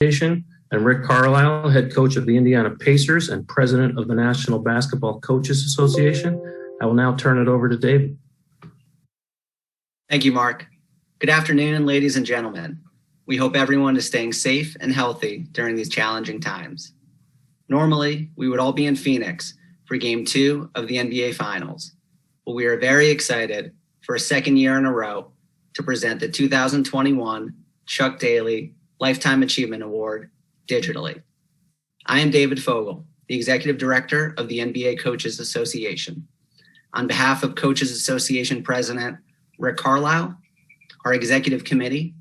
and Rick Carlisle, head coach of the Indiana Pacers and president of the National Basketball Coaches Association. I will now turn it over to David. Thank you, Mark. Good afternoon, ladies and gentlemen. We hope everyone is staying safe and healthy during these challenging times. Normally, we would all be in Phoenix for Game 2 of the NBA Finals, but we are very excited for a second year in a row to present the 2021 Chuck Daly Lifetime Achievement Award digitally. I am David Fogel, the Executive Director of the NBA Coaches Association. On behalf of Coaches Association President Rick Carlisle, our Executive Committee,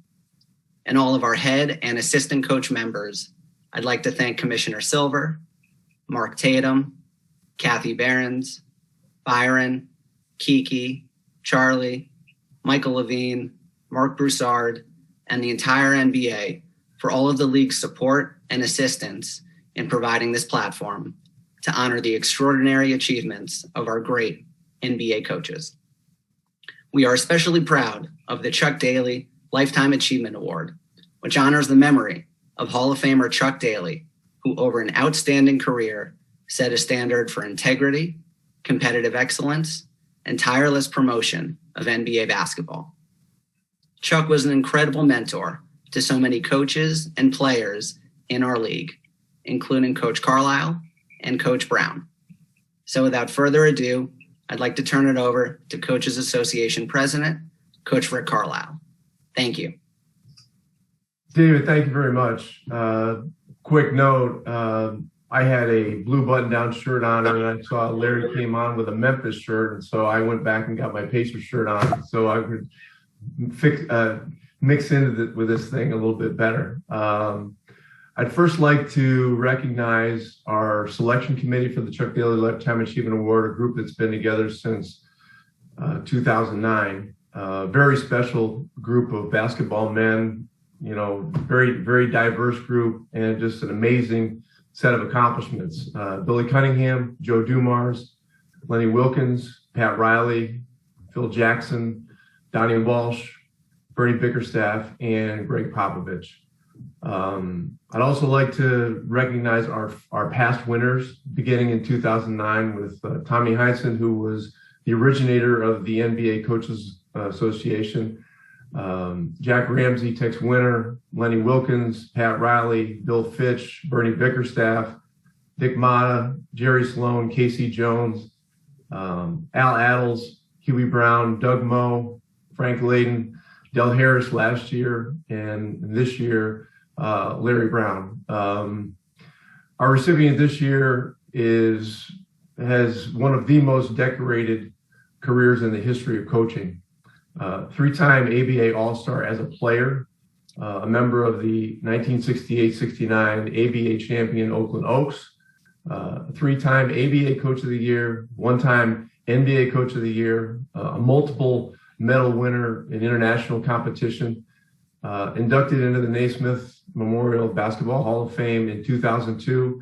and all of our head and assistant coach members, I'd like to thank Commissioner Silver, Mark Tatum, Kathy Behrens, Byron, Kiki, Charlie, Michael Levine, Mark Broussard, and the entire NBA for all of the league's support and assistance in providing this platform to honor the extraordinary achievements of our great NBA coaches. We are especially proud of the Chuck Daly Lifetime Achievement Award, which honors the memory of Hall of Famer Chuck Daly, who over an outstanding career set a standard for integrity, competitive excellence, and tireless promotion of NBA basketball. Chuck was an incredible mentor to so many coaches and players in our league, including Coach Carlisle and Coach Brown. So without further ado, I'd like to turn it over to Coaches Association President, Coach Rick Carlisle. Thank you. David, thank you very much. Quick note, I had a blue button-down shirt on, and I saw Larry came on with a Memphis shirt, and so I went back and got my Pacers shirt on so I could mix into with this thing a little bit better. I'd first like to recognize our selection committee for the Chuck Daly Lifetime Achievement Award, a group that's been together since 2009. Very special group of basketball men, you know, very, very diverse group, and just an amazing set of accomplishments. Billy Cunningham, Joe Dumars, Lenny Wilkins, Pat Riley, Phil Jackson, Donnie Walsh, Bernie Bickerstaff, and Greg Popovich. I'd also like to recognize our past winners, beginning in 2009 with Tommy Heinsohn, who was the originator of the NBA Coaches Association, Jack Ramsey, Tex Winter, Lenny Wilkins, Pat Riley, Bill Fitch, Bernie Bickerstaff, Dick Motta, Jerry Sloan, Casey Jones, Al Adels, Huey Brown, Doug Moe, Frank Layden, Del Harris last year, and this year, Larry Brown. Our recipient this year has one of the most decorated careers in the history of coaching. Three-time ABA All-Star as a player, a member of the 1968-69 ABA champion Oakland Oaks, three-time ABA Coach of the Year, one-time NBA Coach of the Year, a multiple medal winner in international competition, inducted into the Naismith Memorial Basketball Hall of Fame in 2002,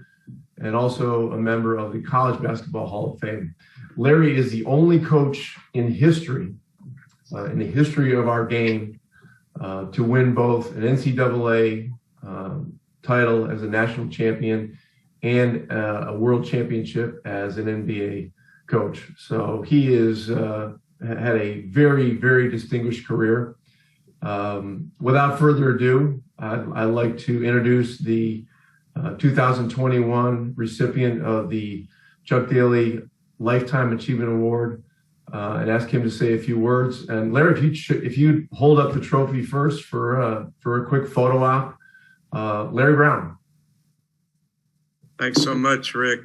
and also a member of the College Basketball Hall of Fame. Larry is the only coach in the history of our game, to win both an NCAA title as a national champion and a world championship as an NBA coach. So he is had a very, very distinguished career. Without further ado, I'd like to introduce the 2021 recipient of the Chuck Daly Lifetime Achievement Award, and ask him to say a few words. And Larry, if you hold up the trophy first for a quick photo op, Larry Brown. Thanks so much, Rick.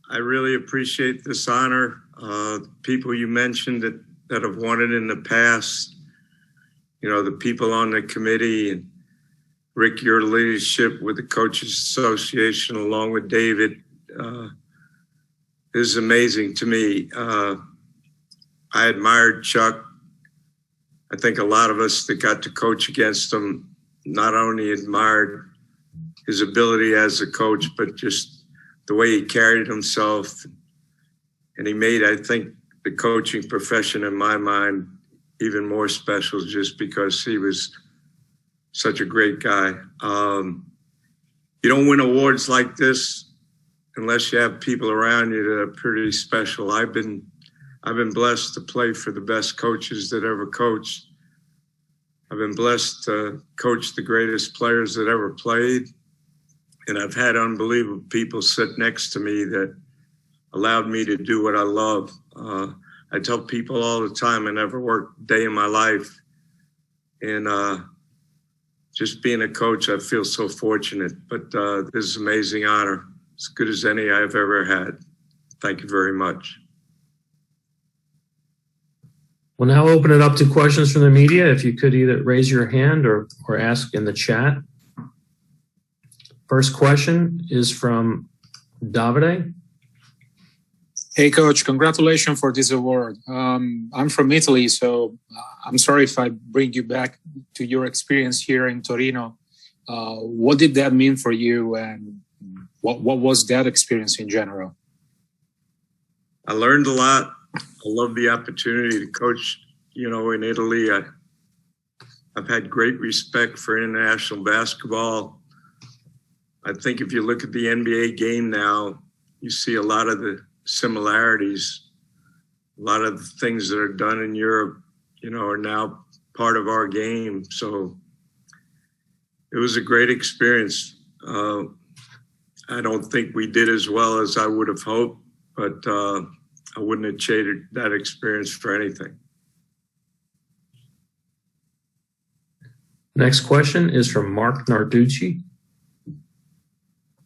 I really appreciate this honor. People you mentioned that have won it in the past, you know, the people on the committee, and Rick, your leadership with the Coaches Association along with David, is amazing to me. I admired Chuck. I think a lot of us that got to coach against him not only admired his ability as a coach, but just the way he carried himself. And he made, I think, the coaching profession, in my mind, even more special just because he was such a great guy. You don't win awards like this unless you have people around you that are pretty special. I've been blessed to play for the best coaches that ever coached. I've been blessed to coach the greatest players that ever played. And I've had unbelievable people sit next to me that allowed me to do what I love. I tell people all the time, I never worked a day in my life. And just being a coach, I feel so fortunate. But this is an amazing honor, as good as any I've ever had. Thank you very much. We'll now open it up to questions from the media. If you could either raise your hand or ask in the chat. First question is from Davide. Hey, Coach, congratulations for this award. I'm from Italy, so I'm sorry if I bring you back to your experience here in Torino. What did that mean for you, and what was that experience in general? I learned a lot. I love the opportunity to coach, in Italy. I've had great respect for international basketball. I think if you look at the NBA game now, you see a lot of the similarities. A lot of the things that are done in Europe, are now part of our game. So it was a great experience. I don't think we did as well as I would have hoped, but I wouldn't have traded that experience for anything. Next question is from Mark Narducci.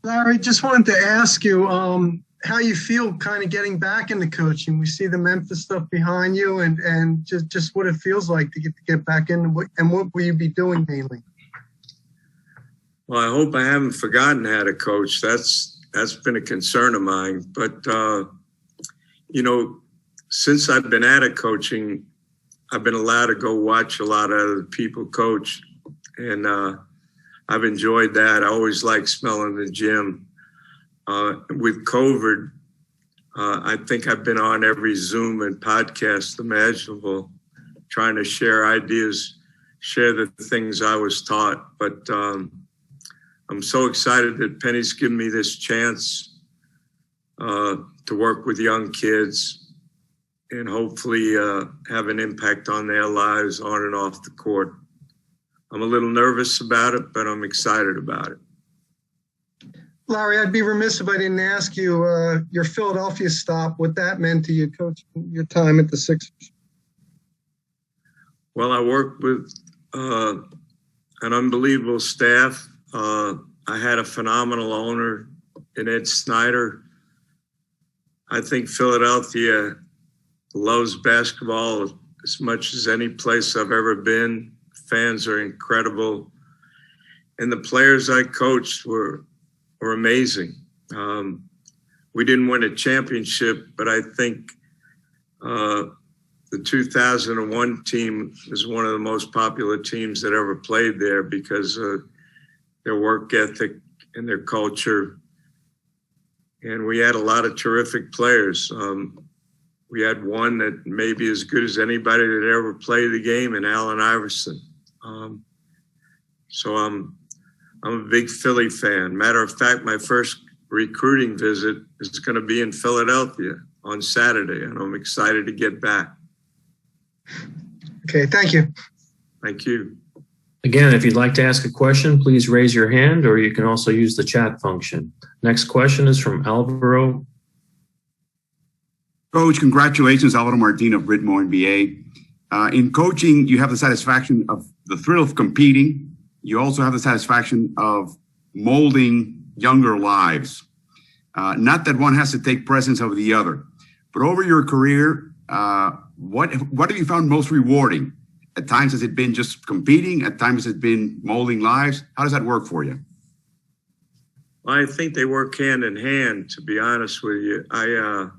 Larry, just wanted to ask you how you feel kind of getting back into coaching. We see the Memphis stuff behind you, and just what it feels like to get back in, and what will you be doing mainly? Well, I hope I haven't forgotten how to coach. That's been a concern of mine. But, since I've been out of coaching, I've been allowed to go watch a lot of other people coach. And I've enjoyed that. I always like smelling the gym. With COVID, I think I've been on every Zoom and podcast imaginable, trying to share ideas, share the things I was taught. But I'm so excited that Penny's given me this chance to work with young kids and hopefully have an impact on their lives on and off the court. I'm a little nervous about it, but I'm excited about it. Larry, I'd be remiss if I didn't ask you your Philadelphia stop, what that meant to you, Coach, your time at the Sixers. Well, I worked with an unbelievable staff. I had a phenomenal owner in Ed Snyder. I think Philadelphia loves basketball as much as any place I've ever been. Fans are incredible. And the players I coached were amazing. We didn't win a championship, but I think the 2001 team is one of the most popular teams that ever played there because of their work ethic and their culture. And we had a lot of terrific players. We had one that may be as good as anybody that ever played the game in Allen Iverson. So I'm a big Philly fan. Matter of fact, my first recruiting visit is going to be in Philadelphia on Saturday, and I'm excited to get back. Okay, thank you. Thank you. Again, if you'd like to ask a question, please raise your hand, or you can also use the chat function. Next question is from Alvaro. Coach, congratulations, Alvaro Martin of Ritmo NBA. In coaching, you have the satisfaction of the thrill of competing. You also have the satisfaction of molding younger lives. Not that one has to take precedence over the other, but over your career, what have you found most rewarding? At times, has it been just competing? At times, has it been molding lives? How does that work for you? Well, I think they work hand in hand, to be honest with you. I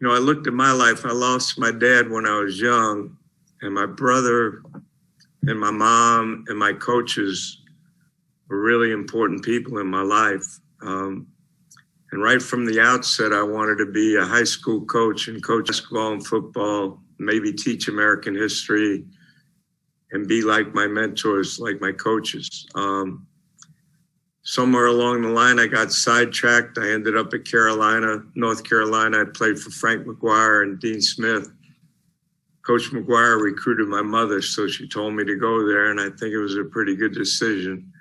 looked at my life. I lost my dad when I was young, and my brother and my mom and my coaches were really important people in my life. And right from the outset, I wanted to be a high school coach and coach basketball and football, maybe teach American history. and be like my mentors, like my coaches. Somewhere along the line, I got sidetracked. I ended up at North Carolina. I played for Frank McGuire and Dean Smith. Coach McGuire recruited my mother, so she told me to go there, and I think it was a pretty good decision.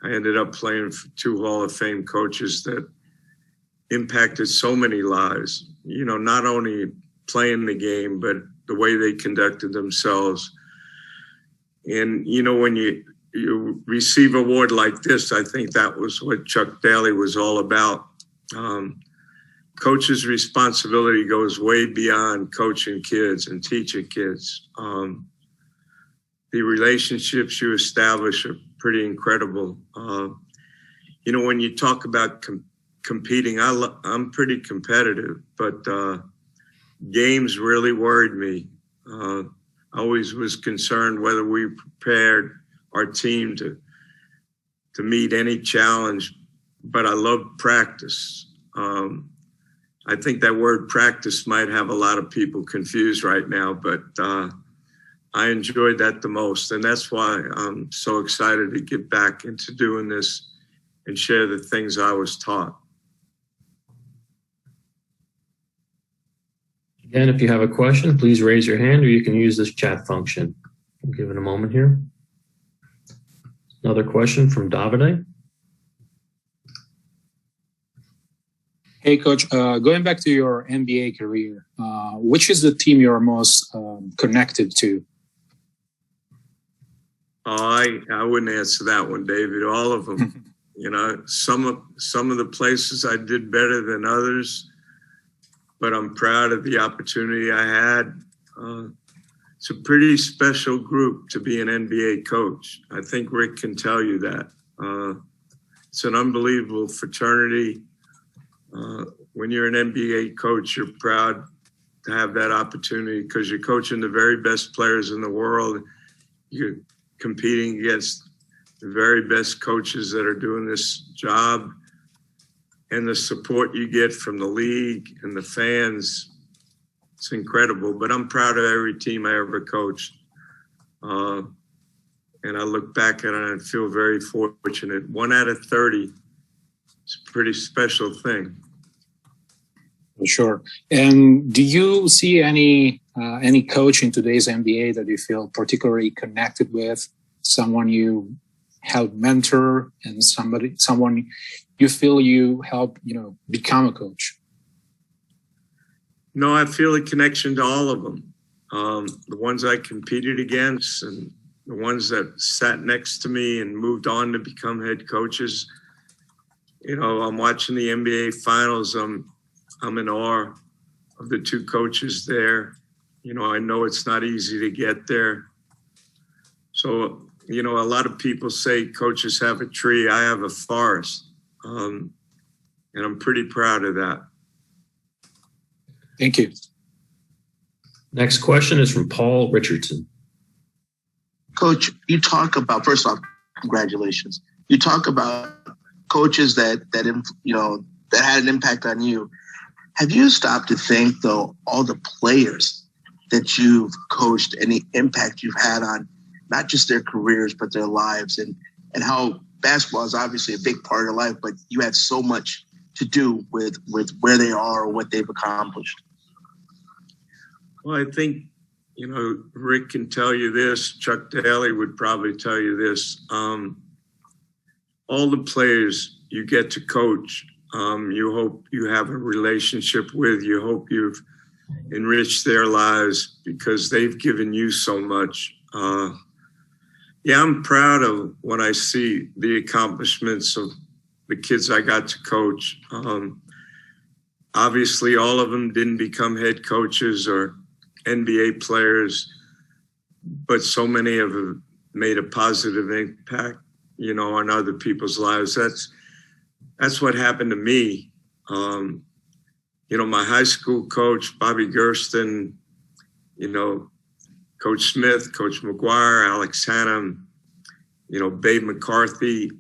I ended up playing for 2 Hall of Fame coaches that impacted so many lives, not only playing the game, but the way they conducted themselves. And, when you receive an award like this, I think that was what Chuck Daly was all about. Coach's responsibility goes way beyond coaching kids and teaching kids. The relationships you establish are pretty incredible. When you talk about competing, I'm pretty competitive, but games really worried me. I always was concerned whether we prepared our team to meet any challenge, but I love practice. I think that word practice might have a lot of people confused right now, but I enjoyed that the most. And that's why I'm so excited to get back into doing this and share the things I was taught. Again, if you have a question, please raise your hand or you can use this chat function. I'll give it a moment here. Another question from Davide. Hey, Coach, going back to your NBA career, which is the team you're most connected to? I wouldn't answer that one, David. All of them. Some of the places I did better than others, but I'm proud of the opportunity I had. It's a pretty special group to be an NBA coach. I think Rick can tell you that. It's an unbelievable fraternity. When you're an NBA coach, you're proud to have that opportunity because you're coaching the very best players in the world. You're competing against the very best coaches that are doing this job, and the support you get from the league and the fans, it's incredible. But I'm proud of every team I ever coached. And I look back at it and I feel very fortunate. 1 out of 30 is a pretty special thing. Sure. And do you see any coach in today's NBA that you feel particularly connected with? Someone you helped mentor and someone you feel you help, become a coach? No, I feel a connection to all of them. The ones I competed against and the ones that sat next to me and moved on to become head coaches. I'm watching the NBA finals. I'm in awe of the 2 coaches there. I know it's not easy to get there. So, a lot of people say coaches have a tree. I have a forest. And I'm pretty proud of that. Thank you. Next question is from Paul Richardson. Coach, you talk about, first off, congratulations. You talk about coaches that had an impact on you. Have you stopped to think, though, all the players that you've coached and the impact you've had on not just their careers, but their lives, and how basketball is obviously a big part of life, but you had so much to do with where they are or what they've accomplished? Well, I think, Rick can tell you this. Chuck Daly would probably tell you this. All the players you get to coach, you hope you have a relationship with. You hope you've enriched their lives because they've given you so much. I'm proud of when I see the accomplishments of the kids I got to coach. Obviously, all of them didn't become head coaches or NBA players, but so many of them made a positive impact, on other people's lives. That's what happened to me. My high school coach, Bobby Gersten, Coach Smith, Coach McGuire, Alex Hannum, Babe McCarthy,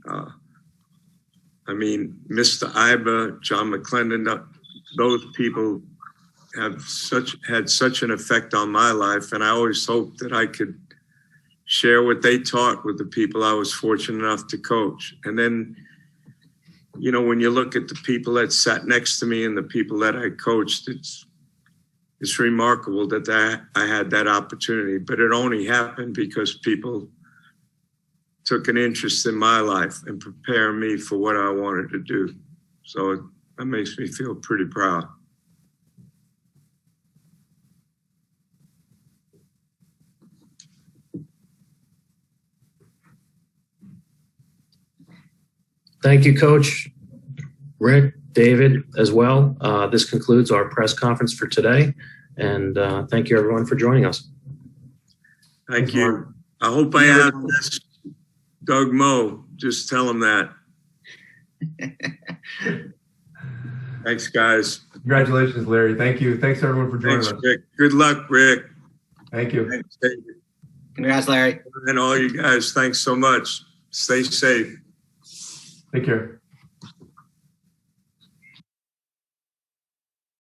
Mr. Iba, John McClendon, those people had such an effect on my life. And I always hoped that I could share what they taught with the people I was fortunate enough to coach. And then, you know, when you look at the people that sat next to me and the people that I coached, it's remarkable that I had that opportunity. But it only happened because people took an interest in my life and prepared me for what I wanted to do. So that makes me feel pretty proud. Thank you, Coach Rick, David, as well. This concludes our press conference for today. And thank you, everyone, for joining us. Thank you. I hope I asked Doug Moe. Just tell him that. Thanks, guys. Congratulations, Larry. Thank you. Thanks, everyone, for joining us. Rick. Good luck, Rick. Thank you. Thanks, David. Congrats, Larry. And all you guys, thanks so much. Stay safe. Take care.